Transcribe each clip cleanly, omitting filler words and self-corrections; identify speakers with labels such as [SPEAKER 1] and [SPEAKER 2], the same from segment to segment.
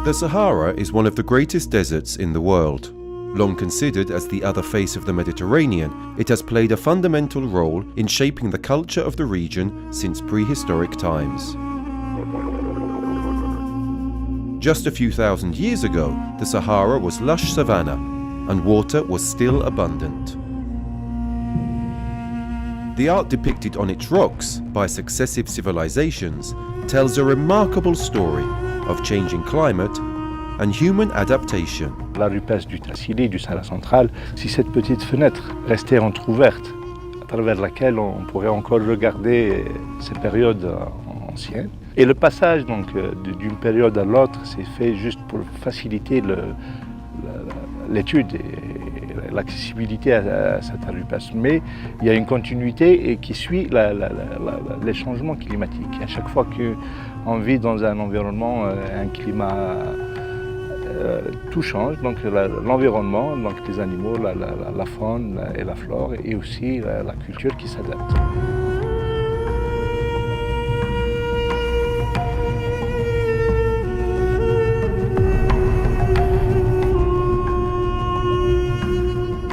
[SPEAKER 1] The Sahara is one of the greatest deserts in the world. Long considered as the other face of the Mediterranean, it has played a fundamental role in shaping the culture of the region since prehistoric times. Just a few thousand years ago, the Sahara was lush savanna, and water was still abundant. The art depicted on its rocks by successive civilizations tells a remarkable story of changing climate and human adaptation.
[SPEAKER 2] La rupesse du Tassili, du Sahara central, si cette petite fenêtre restait entrouverte, à travers laquelle on pourrait encore regarder ces périodes anciennes. Et le passage donc d'une période à l'autre s'est fait juste pour faciliter l'étude et l'accessibilité à cette rupesse. Mais il y a une continuité qui suit les changements climatiques. À chaque fois qu'on vit dans un environnement, un climat, tout change. Donc l'environnement, donc les animaux, la faune et la flore, et aussi la culture qui s'adapte.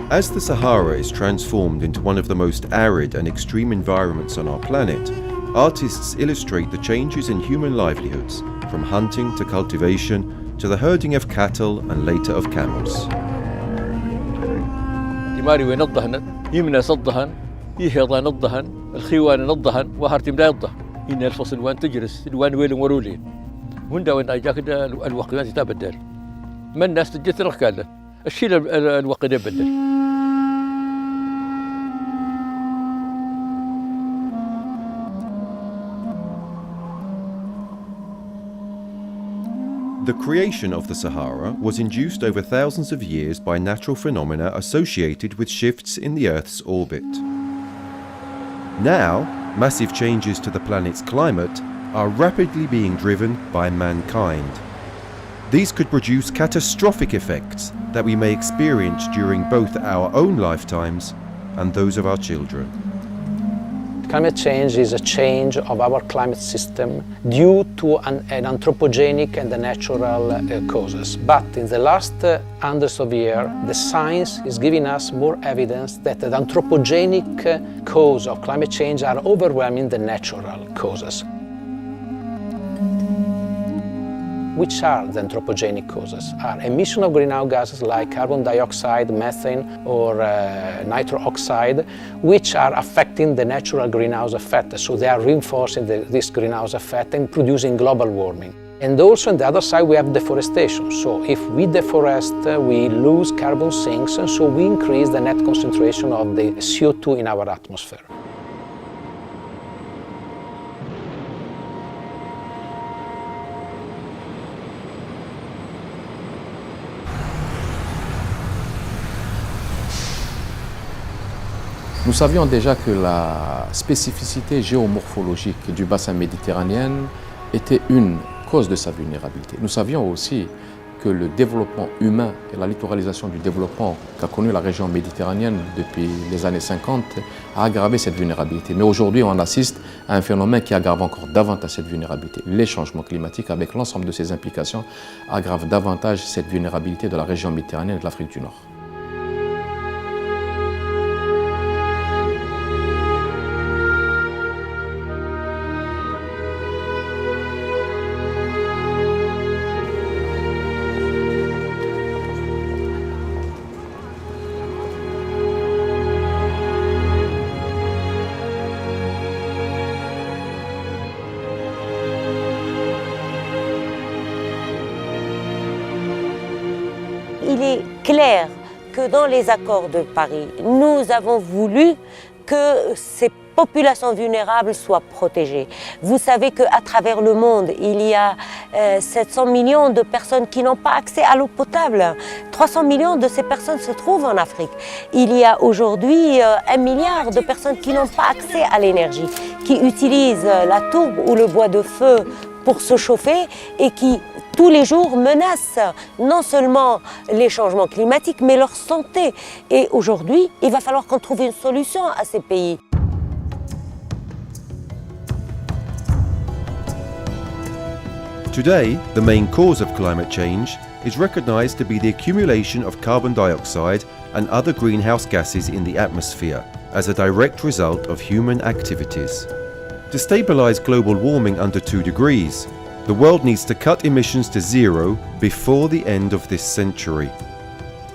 [SPEAKER 1] As the Sahara is transformed into one of the most arid and extreme environments on our planet, artists illustrate the changes in human livelihoods, from hunting to cultivation to the herding of cattle and later of camels.
[SPEAKER 3] تماري وين الضهن يمنى صدهن يهضان الضهن الخيوان الضهن وهرتي ملا الضهن إن الفصل وان تجلس الوان ويل ورولين وندا وين أجاك الوقت ما تتبدل ما الناس تجت ركالة الشيء الوقت يبدل.
[SPEAKER 1] The creation of the Sahara was induced over thousands of years by natural phenomena associated with shifts in the Earth's orbit. Now, massive changes to the planet's climate are rapidly being driven by mankind. These could produce catastrophic effects that we may experience during both our own lifetimes and those of our children.
[SPEAKER 4] Climate change is a change of our climate system due to an anthropogenic and the natural causes. But in the last hundreds of years, the science is giving us more evidence that the anthropogenic cause of climate change are overwhelming the natural causes. Which are the anthropogenic causes? Are emission of greenhouse gases like carbon dioxide, methane, or nitrous oxide, which are affecting the natural greenhouse effect. So they are reinforcing this greenhouse effect and producing global warming. And also on the other side we have deforestation. So if we deforest, we lose carbon sinks, and so we increase the net concentration of the CO2 in our atmosphere.
[SPEAKER 5] Nous savions déjà que la spécificité géomorphologique du bassin méditerranéen était une cause de sa vulnérabilité. Nous savions aussi que le développement humain et la littoralisation du développement qu'a connu la région méditerranéenne depuis les années 50 a aggravé cette vulnérabilité. Mais aujourd'hui, on assiste à un phénomène qui aggrave encore davantage cette vulnérabilité. Les changements climatiques, avec l'ensemble de ses implications, aggravent davantage cette vulnérabilité de la région méditerranéenne et de l'Afrique du Nord.
[SPEAKER 6] Il est clair que dans les accords de Paris, nous avons voulu que ces populations vulnérables soient protégées. Vous savez qu'à travers le monde, il y a 700 millions de personnes qui n'ont pas accès à l'eau potable. 300 millions de ces personnes se trouvent en Afrique. Il y a aujourd'hui 1 milliard de personnes qui n'ont pas accès à l'énergie, qui utilisent la tourbe ou le bois de feu pour se chauffer et qui tous les jours menacent non seulement les changements climatiques mais leur santé. Et aujourd'hui, il va falloir qu'on trouve une solution à ces pays.
[SPEAKER 1] Today, the main cause of climate change is recognized to be the accumulation of carbon dioxide and other greenhouse gases in the atmosphere as a direct result of human activities. To stabilize global warming under 2 degrees, the world needs to cut emissions to zero before the end of this century.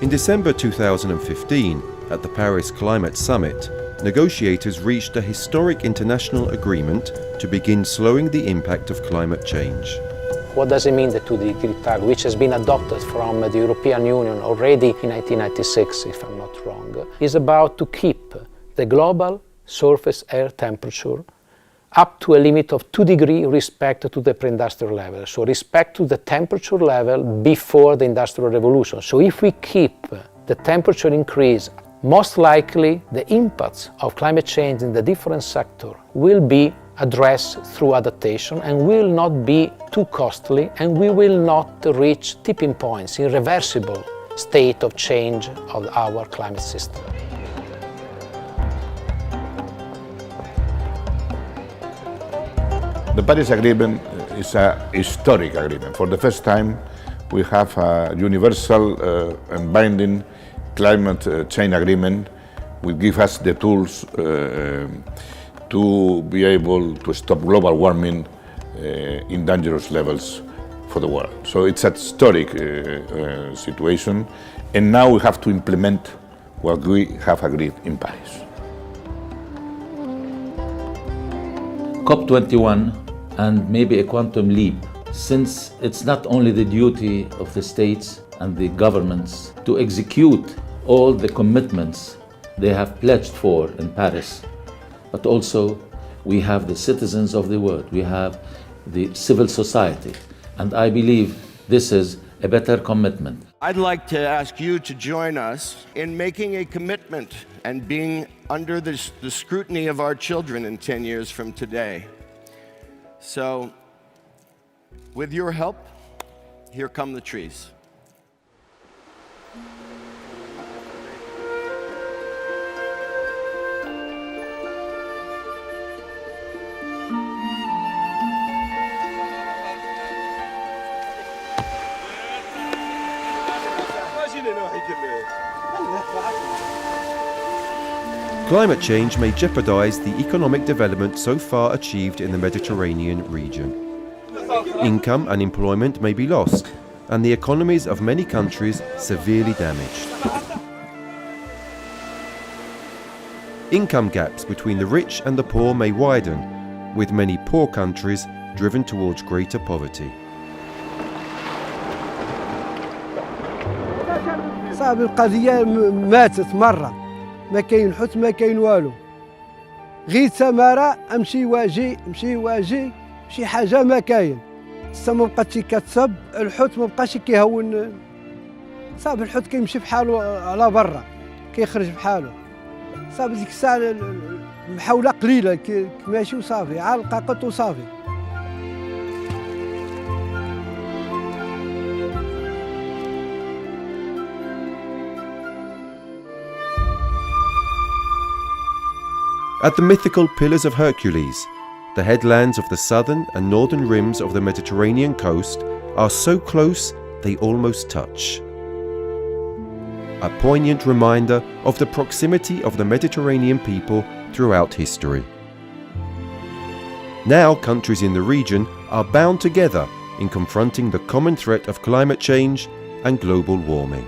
[SPEAKER 1] In December 2015, at the Paris Climate Summit, negotiators reached a historic international agreement to begin slowing the impact of climate change.
[SPEAKER 4] What does it mean, the 2-degree target, which has been adopted from the European Union already in 1996, if I'm not wrong, is about to keep the global surface air temperature up to a limit of 2 degrees respect to the pre-industrial level, so respect to the temperature level before the Industrial Revolution. So if we keep the temperature increase, most likely the impacts of climate change in the different sectors will be addressed through adaptation and will not be too costly, and we will not reach tipping points, irreversible state of change of our climate system.
[SPEAKER 7] The Paris Agreement is a historic agreement. For the first time, we have a universal and binding climate change agreement, which gives us the tools to be able to stop global warming in dangerous levels for the world. So it's a historic situation, and now we have to implement what we have agreed in Paris.
[SPEAKER 8] COP21 and maybe a quantum leap, since it's not only the duty of the states and the governments to execute all the commitments they have pledged for in Paris, but also we have the citizens of the world, we have the civil society, and I believe this is a better commitment.
[SPEAKER 9] I'd like to ask you to join us in making a commitment and being under the scrutiny of our children in 10 years from today. So, with your help, here come the trees.
[SPEAKER 1] Climate change may jeopardize the economic development so far achieved in the Mediterranean region. Income and employment may be lost, and the economies of many countries severely damaged. Income gaps between the rich and the poor may widen, with many poor countries driven towards greater poverty.
[SPEAKER 10] صعب القضية ماتت مرة، ما كاين حوت ما كاين والو، غير سمارة امشي واجي امشي واجي شي حاجة ما كاين، السما مبقاتش كتصب، الحوت مبقاش كيهون، صعب الحوت كيمشي بحالو على برا، كيخرج بحالو، صعب ديك الساعة المحاولة قليلة ماشي وصافي، علقة قط وصافي.
[SPEAKER 1] At the mythical Pillars of Hercules, the headlands of the southern and northern rims of the Mediterranean coast are so close they almost touch. A poignant reminder of the proximity of the Mediterranean people throughout history. Now countries in the region are bound together in confronting the common threat of climate change and global warming.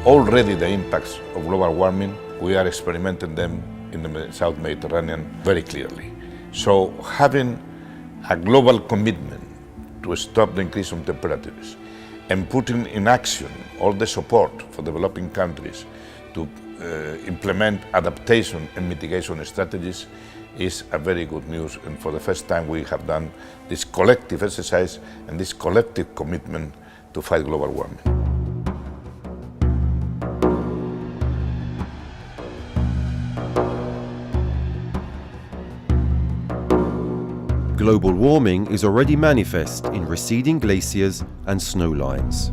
[SPEAKER 7] Already the impacts of global warming, we are experimenting them in the South Mediterranean very clearly. So having a global commitment to stop the increase in temperatures and putting in action all the support for developing countries to implement adaptation and mitigation strategies is a very good news. And for the first time, we have done this collective exercise and this collective commitment to fight global warming.
[SPEAKER 1] Global warming is already manifest in receding glaciers and snow lines.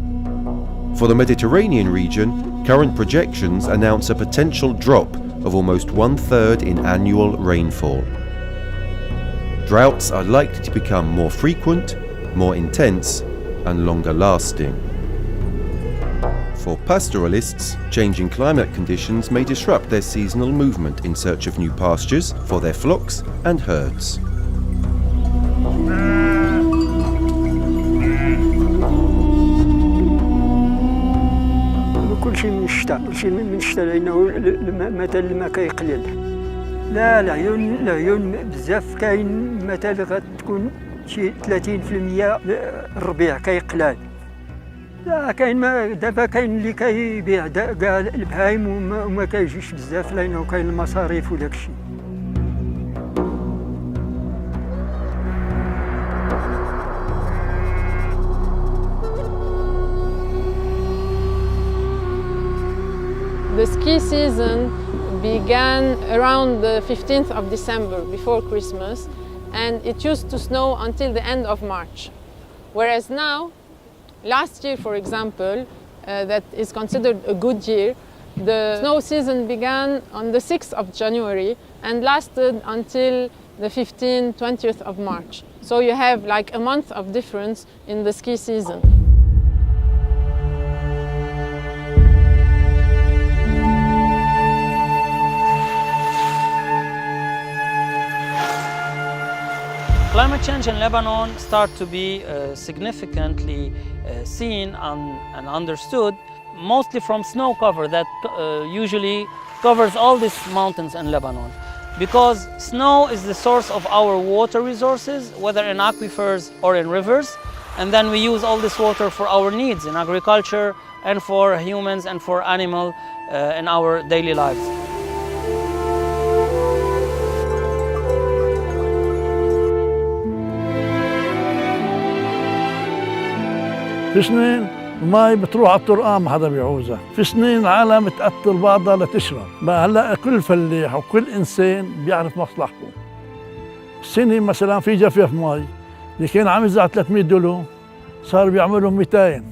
[SPEAKER 1] For the Mediterranean region, current projections announce a potential drop of almost 1/3 in annual rainfall. Droughts are likely to become more frequent, more intense, and longer lasting. For pastoralists, changing climate conditions may disrupt their seasonal movement in search of new pastures for their flocks and herds.
[SPEAKER 11] كل شيء من الشتاء، كل شيء من الشتاء لأنه مثلا الماء كيقلل. لا العيون بزاف كاين مثلا غتكون شي 30% الربيع كيقلال. لا كاين ما دابا كاين اللي كيبيع كاع البهايم وما كيجيش بزاف لأنه كاين المصاريف وداك الشيء.
[SPEAKER 12] The ski season began around the 15th of December, before Christmas, and it used to snow until the end of March. Whereas now, last year, for example, that is considered a good year, the snow season began on the 6th of January and lasted until the 15th, 20th of March. So you have like a month of difference in the ski season.
[SPEAKER 13] Climate change in Lebanon starts to be significantly seen and understood, mostly from snow cover that usually covers all these mountains in Lebanon. Because snow is the source of our water resources, whether in aquifers or in rivers, and then we use all this water for our needs in agriculture and for humans and for animals in our daily lives.
[SPEAKER 14] في سنين الماي بتروح على الطرقان ما حدا بيعوزها، في سنين العالم تقتل بعضها لتشرب، بقى هلا كل فلاح وكل انسان بيعرف مصلحته. السنة مثلا في جفاف مي اللي كان عم يزرع 300 دلو صار بيعملوا 200،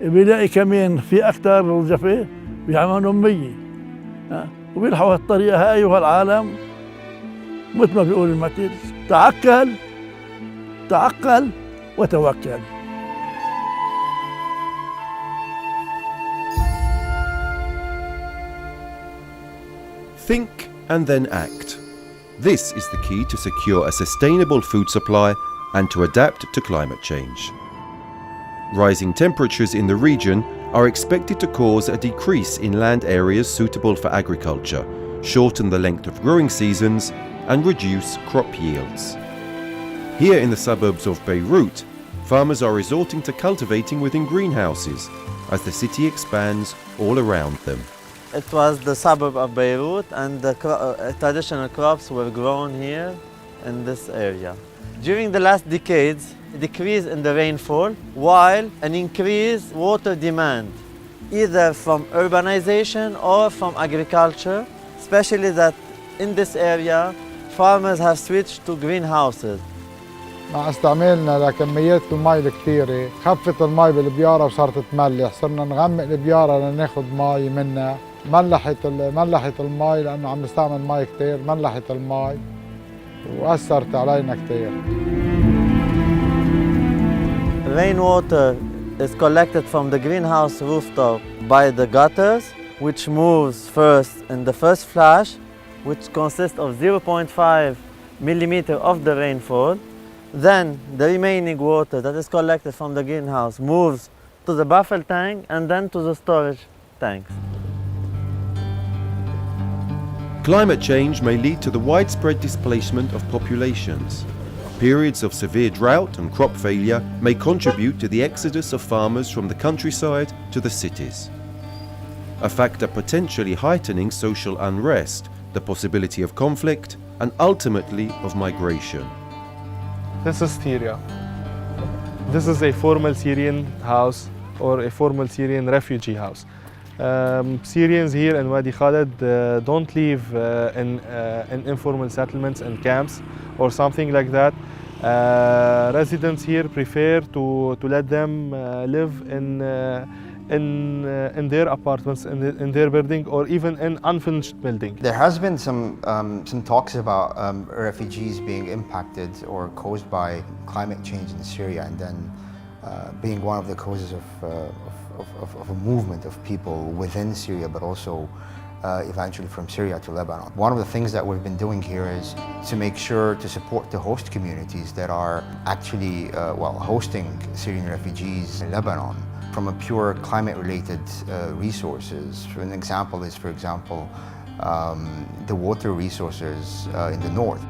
[SPEAKER 14] بيلاقي كمان في اكثر جفاف بيعملوا 100، وبيلحقوا هالطريقة هاي وهالعالم مثل ما بيقول المثل تعقل وتوكل.
[SPEAKER 1] Think and then act. This is the key to secure a sustainable food supply and to adapt to climate change. Rising temperatures in the region are expected to cause a decrease in land areas suitable for agriculture, shorten the length of growing seasons, and reduce crop yields. Here in the suburbs of Beirut, farmers are resorting to cultivating within greenhouses as the city expands all around them.
[SPEAKER 15] It was the suburb of Beirut, and the traditional crops were grown here in this area. During the last decades, a decrease in the rainfall, while an increased water demand, either from urbanization or from agriculture, especially that in this area, farmers have switched to greenhouses.
[SPEAKER 16] مع استعمالنا لكميات المي الكثيرة خفت المي بالبيارة وصارت تملح، صرنا نغمق البيارة لناخذ مي منها، ملحت المي لأنه عم نستعمل مي كثير، ملحت المي وأثرت علينا كثير.
[SPEAKER 15] Rainwater is collected from the greenhouse rooftop by the gutters, which moves first in the first flash, which consists of 0.5 millimeter of the rainfall. Then the remaining water that is collected from the greenhouse moves to the buffer tank and then to the storage tanks.
[SPEAKER 1] Climate change may lead to the widespread displacement of populations. Periods of severe drought and crop failure may contribute to the exodus of farmers from the countryside to the cities. a factor potentially heightening social unrest, the possibility of conflict, and ultimately of migration.
[SPEAKER 17] This is Syria. This is a formal Syrian house or a formal Syrian refugee house. Syrians here in Wadi Khaled don't live in informal settlements and camps or something like that. Residents here prefer to let them live in their apartments, in their building, or even in unfinished building.
[SPEAKER 18] There has been some talks about refugees being impacted or caused by climate change in Syria, and then being one of the causes of a movement of people within Syria, but also eventually from Syria to Lebanon. One of the things that we've been doing here is to make sure to support the host communities that are actually hosting Syrian refugees in Lebanon from a pure climate-related resources. An example is, for example, the water resources in the north.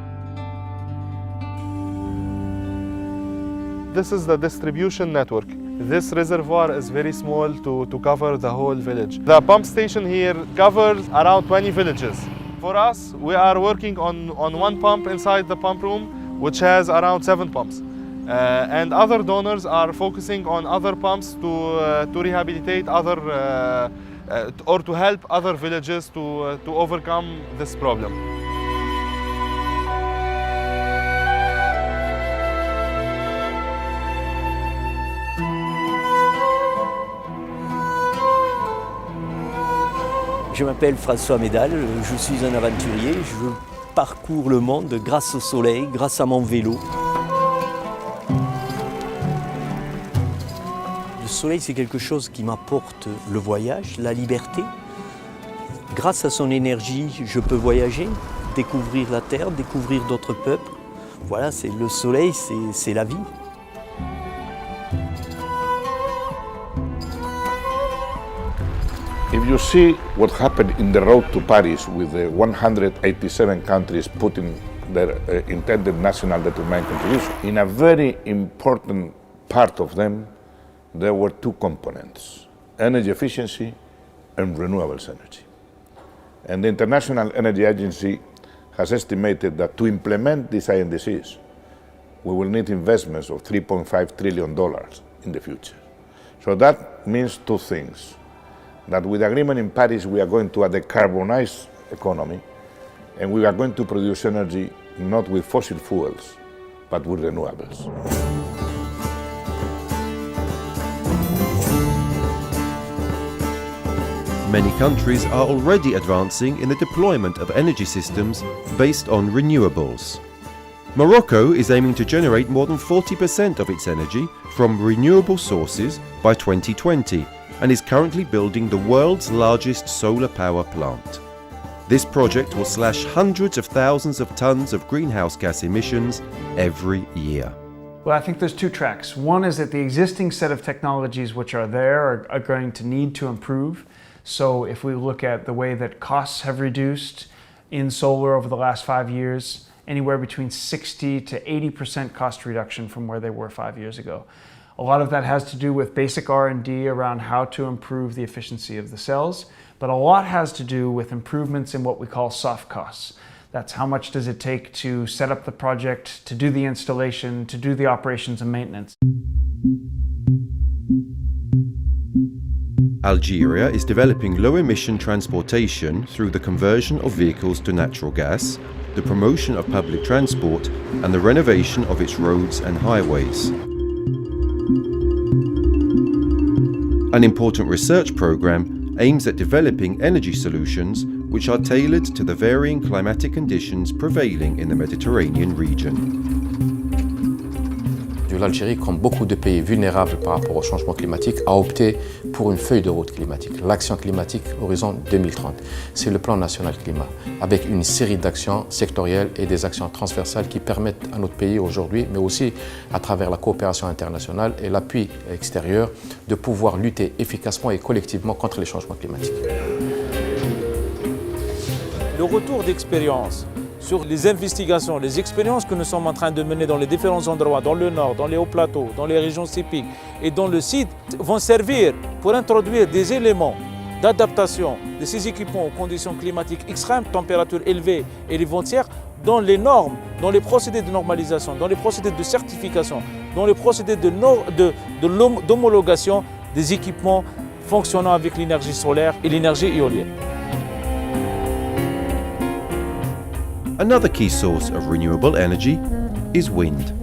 [SPEAKER 17] This is the distribution network. This reservoir is very small to cover the whole village. The pump station here covers around 20 villages. For us, we are working on one pump inside the pump room, which has around 7 pumps. And other donors are focusing on other pumps to rehabilitate other or to help other villages to overcome this problem.
[SPEAKER 19] Je m'appelle François Médal, je suis un aventurier, je parcours le monde grâce au soleil, grâce à mon vélo. Le soleil, c'est quelque chose qui m'apporte le voyage, la liberté. Grâce à son énergie, je peux voyager, découvrir la terre, découvrir d'autres peuples. Voilà, le soleil, c'est la vie.
[SPEAKER 7] If you see what happened in the road to Paris with the 187 countries putting their intended national determined contribution, in a very important part of them, there were 2 components: energy efficiency and renewables energy. And the International Energy Agency has estimated that to implement these INDCs, we will need investments of $3.5 trillion in the future. So that means 2 things. That with agreement in Paris, we are going to a decarbonized economy, and we are going to produce energy not with fossil fuels, but with renewables.
[SPEAKER 1] Many countries are already advancing in the deployment of energy systems based on renewables. Morocco is aiming to generate more than 40% of its energy from renewable sources by 2020 and is currently building the world's largest solar power plant. This project will slash hundreds of thousands of tons of greenhouse gas emissions every year.
[SPEAKER 20] Well, I think there's 2 tracks. One is that the existing set of technologies which are there are going to need to improve. So if we look at the way that costs have reduced in solar over the last 5 years, anywhere between 60 to 80% cost reduction from where they were 5 years ago. A lot of that has to do with basic R&D around how to improve the efficiency of the cells, but a lot has to do with improvements in what we call soft costs. That's how much does it take to set up the project, to do the installation, to do the operations and maintenance.
[SPEAKER 1] Algeria is developing low-emission transportation through the conversion of vehicles to natural gas, the promotion of public transport, and the renovation of its roads and highways. An important research program aims at developing energy solutions which are tailored to the varying climatic conditions prevailing in the Mediterranean region.
[SPEAKER 5] L'Algérie, comme beaucoup de pays vulnérables par rapport au changement climatique, a opté pour une feuille de route climatique, l'action climatique Horizon 2030. C'est le plan national climat, avec une série d'actions sectorielles et des actions transversales qui permettent à notre pays aujourd'hui, mais aussi à travers la coopération internationale et l'appui extérieur, de pouvoir lutter efficacement et collectivement contre les changements climatiques.
[SPEAKER 21] Le retour d'expérience sur les investigations, les expériences que nous sommes en train de mener dans les différents endroits, dans le nord, dans les hauts plateaux, dans les régions cycliques et dans le site, vont servir pour introduire des éléments d'adaptation de ces équipements aux conditions climatiques extrêmes, températures élevées et les vents tiers, dans les normes, dans les procédés de normalisation, dans les procédés de certification, dans les procédés d'homologation des équipements fonctionnant avec l'énergie solaire et l'énergie éolienne.
[SPEAKER 1] Another key source of renewable energy is wind.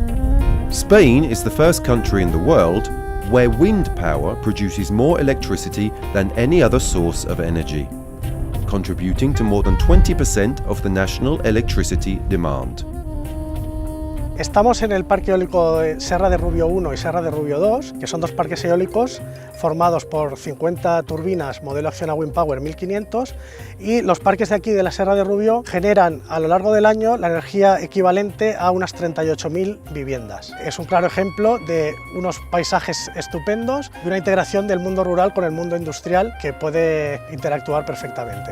[SPEAKER 1] Spain is the first country in the world where wind power produces more electricity than any other source of energy, contributing to more than 20% of the national electricity demand.
[SPEAKER 2] Estamos en el parque eólico de Serra de Rubio 1 y Serra de Rubio 2, que son dos parques eólicos formados por 50 turbinas modelo Acciona Wind Power 1500, y los parques de aquí de la Serra de Rubio generan a lo largo del año la energía equivalente a unas 38.000 viviendas. Es un claro ejemplo de unos paisajes estupendos y una integración del mundo rural con el mundo industrial que puede interactuar perfectamente.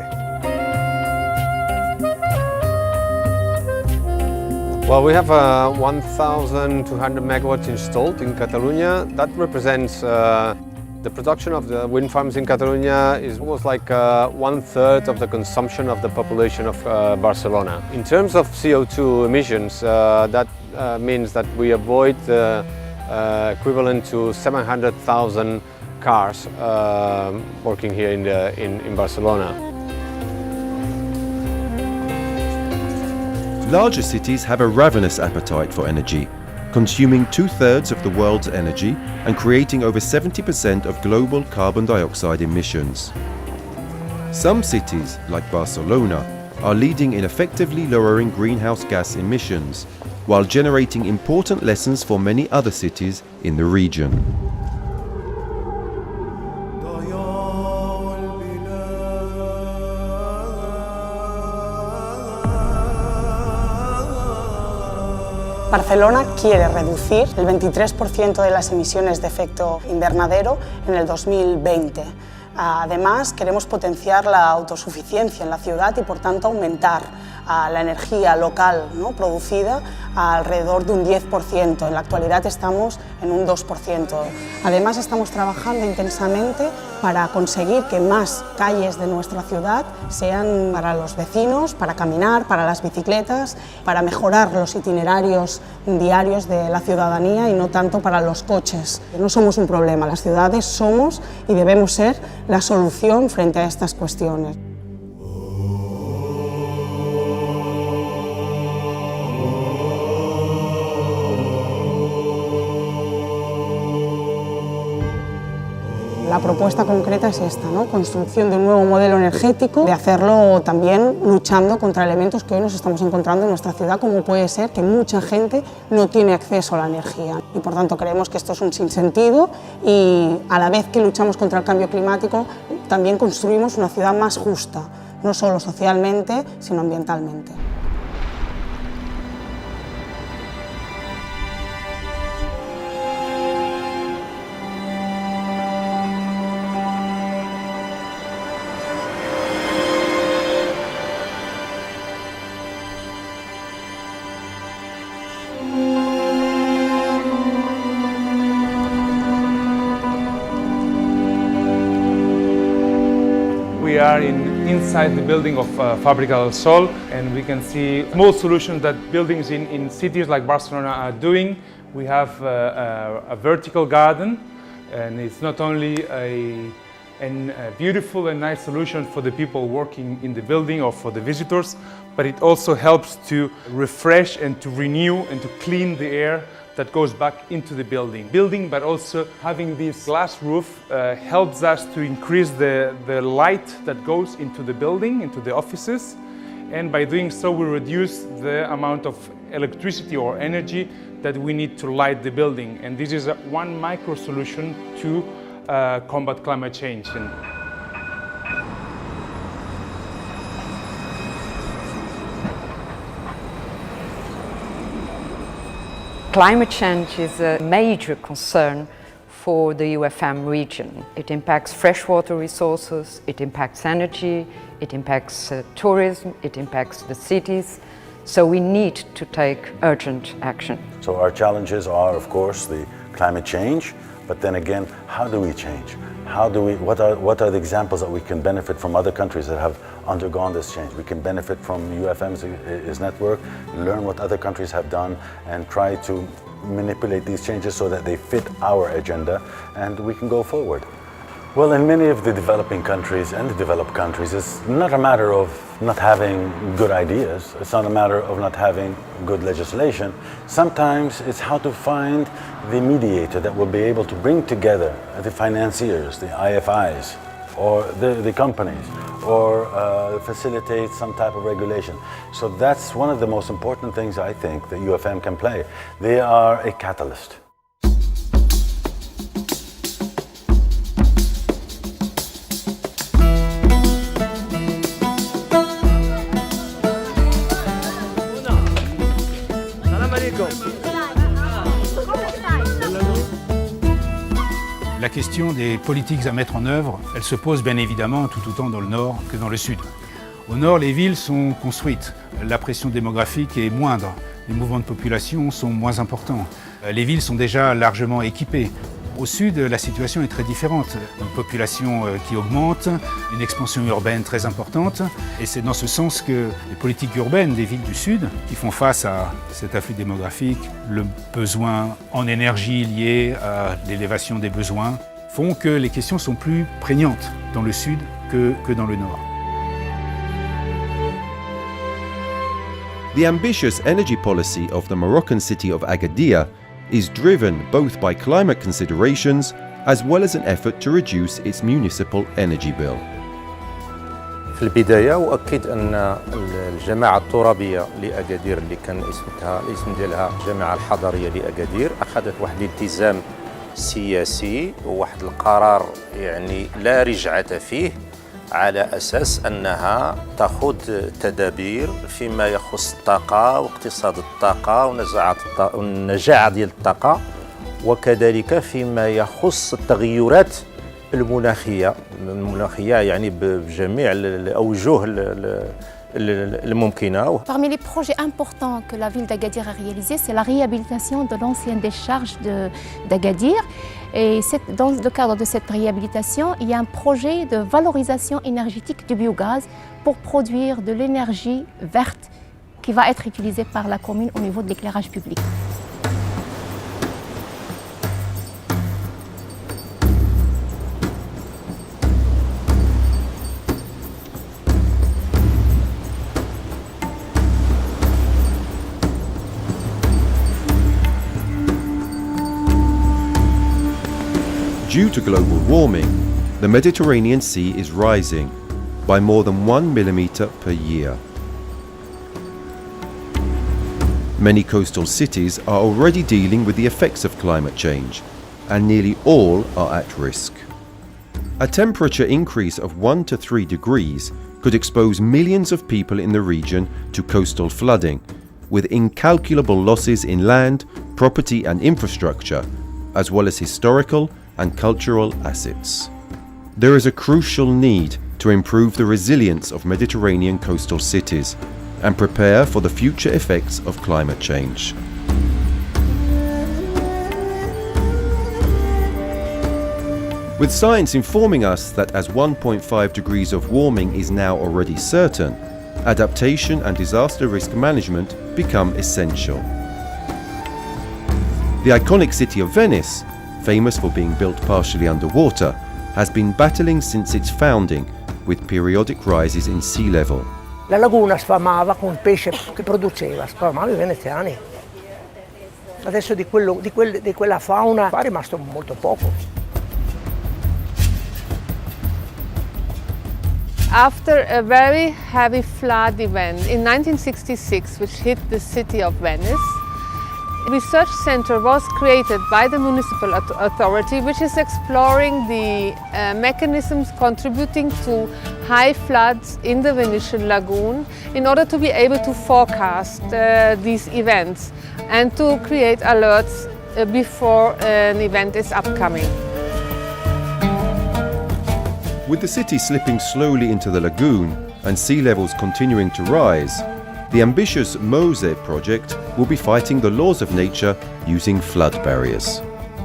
[SPEAKER 22] Well, we have 1,200 megawatts installed in Catalonia. That represents the production of the wind farms in Catalonia is almost like 1/3 of the consumption of the population of Barcelona. In terms of CO2 emissions, that means that we avoid equivalent to 700,000 cars working here in Barcelona.
[SPEAKER 1] Larger cities have a ravenous appetite for energy, consuming 2/3 of the world's energy and creating over 70% of global carbon dioxide emissions. Some cities, like Barcelona, are leading in effectively lowering greenhouse gas emissions, while generating important lessons for many other cities in the region.
[SPEAKER 23] Barcelona quiere reducir el 23% de las emisiones de efecto invernadero en el 2020. Además, queremos potenciar la autosuficiencia en la ciudad y, por tanto, aumentar la energía local, ¿no?, producida a alrededor de un 10%. En la actualidad estamos en un 2%. Además, estamos trabajando intensamente para conseguir que más calles de nuestra ciudad sean para los vecinos, para caminar, para las bicicletas, para mejorar los itinerarios diarios de la ciudadanía y no tanto para los coches. No somos un problema, las ciudades somos y debemos ser la solución frente a estas cuestiones. La propuesta concreta es esta, ¿no? Construcción de un nuevo modelo energético, de hacerlo también luchando contra elementos que hoy nos estamos encontrando en nuestra ciudad, como puede ser que mucha gente no tiene acceso a la energía. Y por tanto creemos que esto es un sinsentido y a la vez que luchamos contra el cambio climático, también construimos una ciudad más justa, no solo socialmente, sino ambientalmente.
[SPEAKER 17] We are inside the building of Fábrica del Sol, and we can see small solutions that buildings in cities like Barcelona are doing. We have a vertical garden, and it's not only a beautiful and nice solution for the people working in the building or for the visitors, but it also helps to refresh and to renew and to clean the air that goes back into the building, but also having this glass roof helps us to increase the light that goes into the building, into the offices, and by doing so we reduce the amount of electricity or energy that we need to light the building, and this is one micro solution to combat climate change.
[SPEAKER 24] Climate change is a major concern for the UFM region. It impacts freshwater resources, it impacts energy, it impacts tourism, it impacts the cities. So we need to take urgent action.
[SPEAKER 25] So our challenges are, of course, the climate change, but then again, how do we change?
[SPEAKER 3] What are the examples that we can benefit from other countries that have undergone this change? We can benefit from UFM's network, learn what other countries have done, and try to manipulate these changes so that they fit our agenda, and we can go forward. Well, in many of the developing countries and the developed countries, it's not a matter of not having good ideas. It's not a matter of not having good legislation. Sometimes it's how to find the mediator that will be able to bring together the financiers, the IFIs, or the companies, or facilitate some type of regulation. So that's one of the most important things I think that UFM can play. They are a catalyst.
[SPEAKER 4] La question des politiques à mettre en œuvre, elle se pose bien évidemment tout autant dans le nord que dans le sud. Au nord, les villes sont construites, la pression démographique est moindre, les mouvements de population sont moins importants, les villes sont déjà largement équipées. Au sud, la situation est très différente. Une population qui augmente, une expansion urbaine très importante. Et c'est dans ce sens que les politiques urbaines des villes du sud, qui font face à cet afflux démographique, le besoin en énergie lié à l'élévation des besoins, font que les questions sont plus prégnantes dans le sud que dans le nord.
[SPEAKER 1] The ambitious energy policy of the Moroccan city of Agadir is driven both by climate considerations as well as an effort to reduce its municipal energy bill.
[SPEAKER 6] في البداية أؤكد أن الجماعة الترابية لأكادير اللي كان الاسم ديالها الجماعة الحضرية لأكادير أخذت واحد الالتزام سياسي وواحد القرار يعني لا رجعة فيه على أساس أنها تأخذ تدابير فيما يخص الطاقة واقتصاد الطاقة والنجاعة ديال الطاقة وكذلك فيما يخص التغيرات المناخية يعني بجميع الأوجه الممكنة.
[SPEAKER 8] Parmi les projets importants que la ville d'Agadir a réalisés, c'est la réhabilitation de l'ancienne décharge d'Agadir. Et dans le cadre de cette réhabilitation, il y a un projet de valorisation énergétique du biogaz pour produire de l'énergie verte qui va être utilisée par la commune au niveau de l'éclairage public.
[SPEAKER 1] Due to global warming, the Mediterranean Sea is rising by more than 1 millimeter per year. Many coastal cities are already dealing with the effects of climate change, and nearly all are at risk. A temperature increase of 1 to 3 degrees could expose millions of people in the region to coastal flooding, with incalculable losses in land, property and infrastructure, as well as historical and cultural assets. There is a crucial need to improve the resilience of Mediterranean coastal cities and prepare for the future effects of climate change. With science informing us that as 1.5 degrees of warming is now already certain, adaptation and disaster risk management become essential. The iconic city of Venice, famous for being built partially underwater, has been battling since its founding with periodic rises in sea level.
[SPEAKER 25] La laguna sfamava con il pesce che produceva, sfamava i veneziani. Adesso di quella fauna è rimasto molto poco.
[SPEAKER 12] After a very heavy flood event in 1966, which hit the city of Venice, a research center was created by the municipal authority, which is exploring the mechanisms contributing to high floods in the Venetian lagoon in order to be able to forecast these events and to create alerts before an event is upcoming.
[SPEAKER 1] With the city slipping slowly into the lagoon and sea levels continuing to rise, the ambitious MOSE project will be fighting the laws of nature using flood barriers.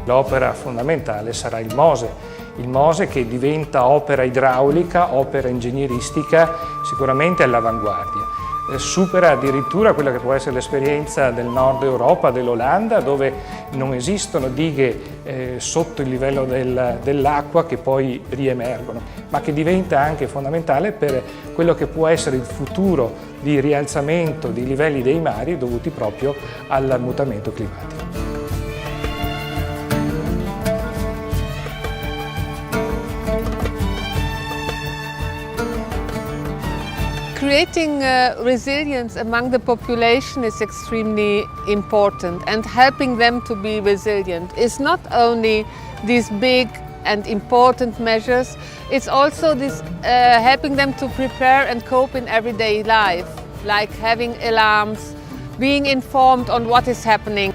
[SPEAKER 26] L'opera fondamentale sarà il MOSE,
[SPEAKER 9] Il Mose, che diventa opera idraulica, opera ingegneristica, sicuramente all'avanguardia. Supera addirittura quella che può essere l'esperienza del nord Europa, dell'Olanda, dove non esistono dighe sotto il livello dell'acqua che poi riemergono, ma che diventa anche fondamentale per quello che può essere il futuro di rialzamento dei livelli dei mari dovuti proprio al mutamento climatico.
[SPEAKER 12] Creating resilience among the population is extremely important, and helping them to be resilient is not only these big and important measures, it's also this helping them to prepare and cope in everyday life, like having alarms, being informed on what is happening.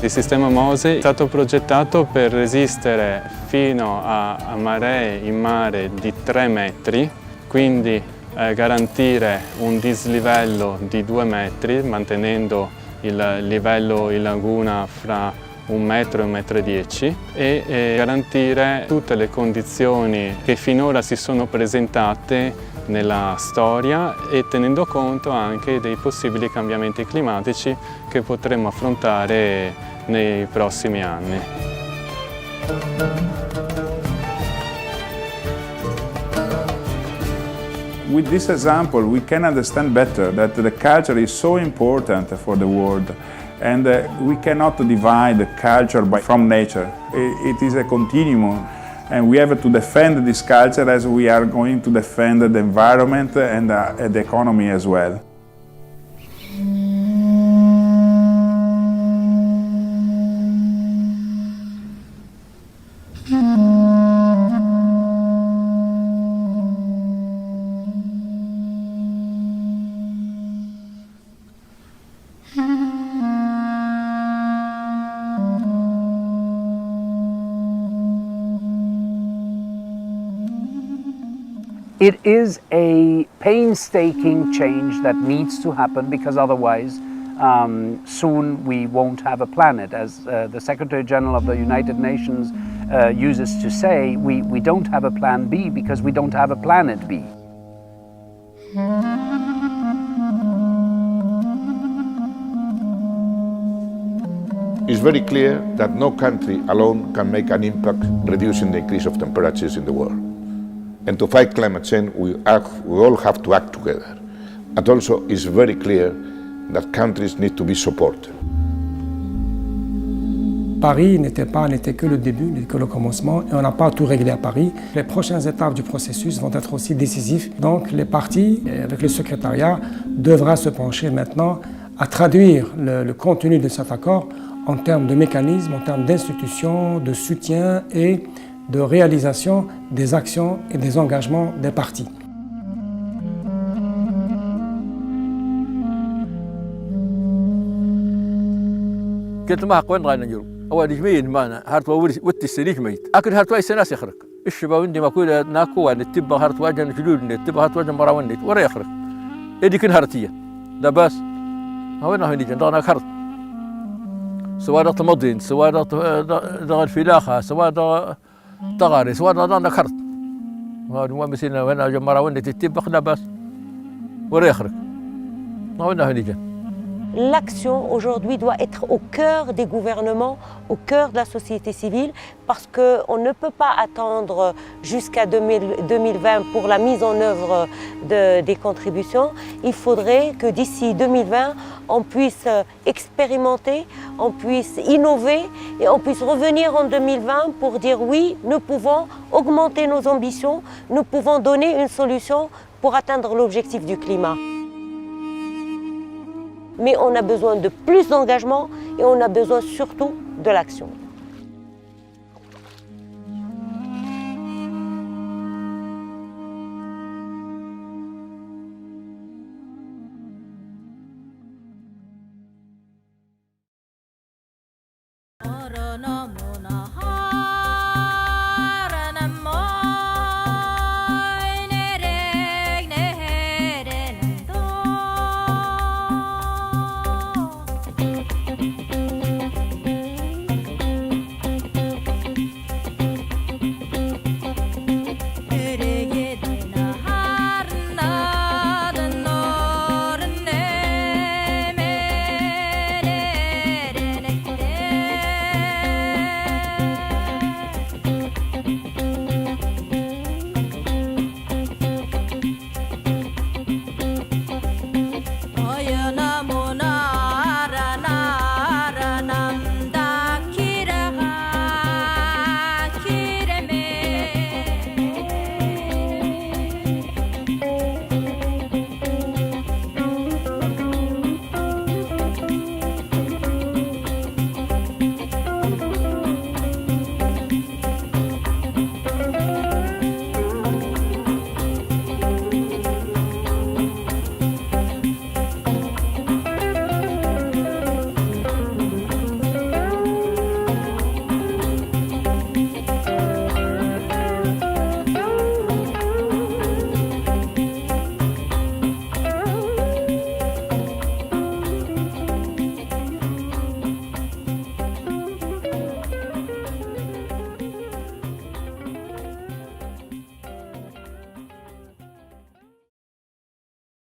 [SPEAKER 10] Il sistema Mose è stato progettato per resistere fino a maree in mare di 3 metri, quindi garantire un dislivello di 2 metri, mantenendo il livello in laguna fra 1 metro e 1,10 m e garantire tutte le condizioni che finora si sono presentate nella storia e tenendo conto anche dei possibili cambiamenti climatici che potremo affrontare nei prossimi anni.
[SPEAKER 11] With this example, we can understand better that the culture is so important for the world, and we cannot divide the culture from nature. It is a continuum, and we have to defend this culture as we are going to defend the environment and the economy as well.
[SPEAKER 13] It is a painstaking change that needs to happen, because otherwise soon we won't have a planet. As the Secretary General of the United Nations uses to say, we don't have a plan B because we don't have a planet B.
[SPEAKER 7] It's very clear that no country alone can make an impact reducing the increase of temperatures in the world. And to fight climate change, we all have to act together. And also, it's very clear that countries need to be supported.
[SPEAKER 14] Paris n'était que le début, n'était que le commencement, et on n'a pas tout réglé à Paris. Les prochaines étapes du processus vont être aussi décisives. Donc les partis, avec le secrétariat, devra se pencher maintenant à traduire le contenu de cet accord en termes de mécanismes, en termes d'institutions, de soutien et de réalisation des actions et des engagements des partis.
[SPEAKER 26] قلت ما حقوين غانا نجرو أول جميل معنا هارتوا وت السريج ميت أكل هارتوا أي سنة يخرق الشباب عندي ما كل ناكو ولا تبى هارتوا جن جلود تبى هارتوا جن مراون ورا يخرق إدي كن هارتية لا بس هو إنه هنيجي ضانا خرط سواء ضغط مضين سواء ضغط فلاخة سواء تغاري سواء ضانا خرط هذا ما مسينا وين جن مراون تبى لا بس ورا يخرق هو إنه هنيجي.
[SPEAKER 27] L'action aujourd'hui doit être au cœur des gouvernements, au cœur de la société civile, parce qu'on ne peut pas attendre jusqu'à 2020 pour la mise en œuvre des contributions. Il faudrait que d'ici 2020, on puisse expérimenter, on puisse innover et on puisse revenir en 2020 pour dire oui, nous pouvons augmenter nos ambitions, nous pouvons donner une solution pour atteindre l'objectif du climat. Mais on a besoin de plus d'engagement et on a besoin surtout de l'action.